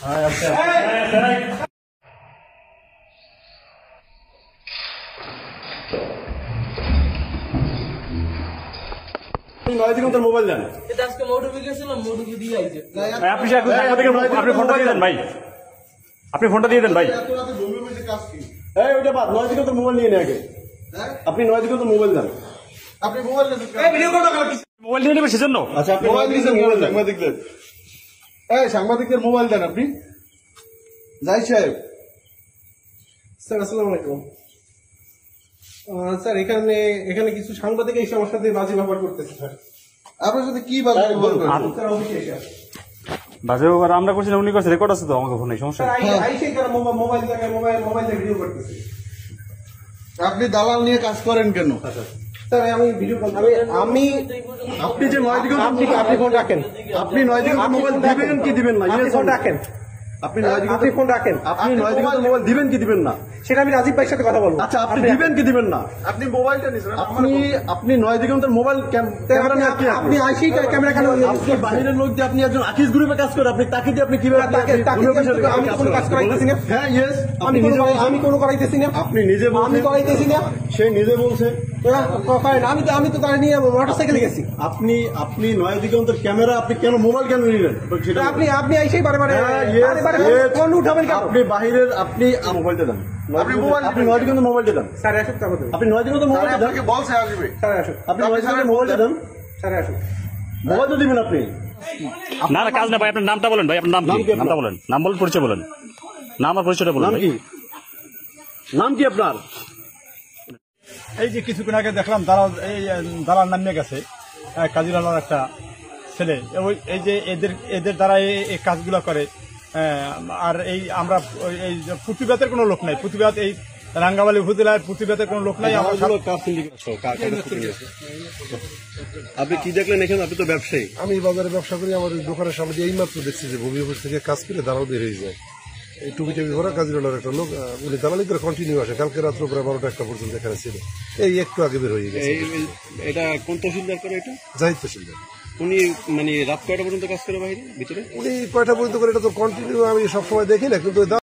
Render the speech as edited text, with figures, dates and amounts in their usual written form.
Mobile দেন আপনি ফোনটা দিয়ে দেন ভাই। ওইটা বাদ, 9 দিকে তো মোবাইল নিয়ে নেই আগে। আপনি 9 দিকে তো মোবাইল দেন। আপনি মোবাইল মোবাইল নিয়ে নেবেন সেজন্য। আচ্ছা, আপনি মোবাইল দিয়েছেন, মোবাইল সাংবাদিকদের। সাংবাদিকদের মোবাইল দেন আপনি। যাই সাহেব। স্যার আসসালামু আলাইকুম। স্যার এখানে কিছু সাংবাদিক এই সমস্যা দিয়ে বাজে ব্যবহার করতেছে স্যার। আপনার সাথে কি বাজে ব্যবহার করতেছে? বাজে ব্যবহার আমরা করছি না, উনি করছে, রেকর্ড আছে তো আমাকে ফোনে, সমস্যা মোবাইল ভিডিও করতেছে। আপনি দালাল নিয়ে কাজ করেন কেন? স্যার আমি ভিডিও আমি আপনি যে 9 দিকে আপনি ফোন রাখেন। আপনি 9 দিকে মোবাইল দিবেন কি দিবেন না? আপনি ফোন রাখেন। আপনি 9 দিকে ফোন রাখেন। আপনি 9 দিকে মোবাইল দিবেন কি দিবেন না? সেটা আমি রাজীব ভাইয়ের সাথে কথা বলবো। আচ্ছা, আপনি দিবেন কি দিবেন না? আপনি মোবাইলটা নিছেন, আপনি 9 দিকে মোবাইল ক্যামেরা নিয়ে আপনি আইসি ক্যামেরা কেন? আপনি বাহিরের লোক দিয়ে, আপনি একজন আকিস গ্রুপে কাজ করেন, আপনি তাকে দিয়ে আপনি কিভাবে আমি কোনো কাজ করাইতেছি না। হ্যাঁ, ইয়েস, আমি কোনো করাইতেছি না। আপনি নিজে বলছেন। আমি করাইতেছি না, সে নিজে বলছে। আমি তো তার নিয়ে মোটরসাইকেলে গেছি। আপনি 9 দিকে ক্যামেরা, আপনি কেন মোবাইল কেন নিলেন? আপনি আইসেই বারে ফোন উঠাবেন কেন? আপনি বাহিরের, আপনি মোবাইলটা দেন। আপনি 9 দিকে মোবাইলটা দেন। স্যার আসুক, আপনি 9 দিকে মোবাইলটা দেন। বলছে আসবে। স্যার আসুক, আপনি 9 দিকে মোবাইলটা দেন। স্যার আসুক, মোবাইল তো দিবেন আপনি। না না, কাজ না ভাই, আপনার নামটা বলেন ভাই, আপনার নাম কি? নামটা বলেন, নাম বলেন, পরিচয় বলেন, নাম আর পরিচয়টা বলেন। নাম কি? নাম কি আপনার? এই যে কিছুক্ষণ আগে দেখলাম দালাল নামিয়ে গেছে, কাজিরালার একটা ছেলে, এই যে এদের দ্বারা এই কাজগুলো করে। আর এই আমরা এই প্রতিবাদের কোনো লোক নাই, প্রতিবাদ এই রাঙ্গামালী উপজেলার প্রতিবাদের কোনো লোক নাই। আপনি কি দেখলেন এখানে? আপনি তো ব্যবসায়ী। আমি বাজারে ব্যবসা করি, আমার দোকানের সামনে দিয়ে এইমাত্র দেখছি যে ভূমি অফিস থেকে কাজ করে দালাল বের হয়ে যায়। এই টুপি টাপি ভরা কাজিরালার একটা লোক, উনি দালালি করে কন্টিনিউ আসে। কালকে রাত্র প্রায় 12টা 1টা পর্যন্ত এখানে ছিল, এই একটু আগে বের হয়ে গেছে। এটা কোন তহসিলদার করে? এটা জাহিদ তহসিলদার। উনি মানে রাত কয়টা পর্যন্ত কাজ করে বাইরে ভিতরে? উনি কয়টা পর্যন্ত করে এটা তো কন্টিনিউ আমি সবসময় দেখি না, কিন্তু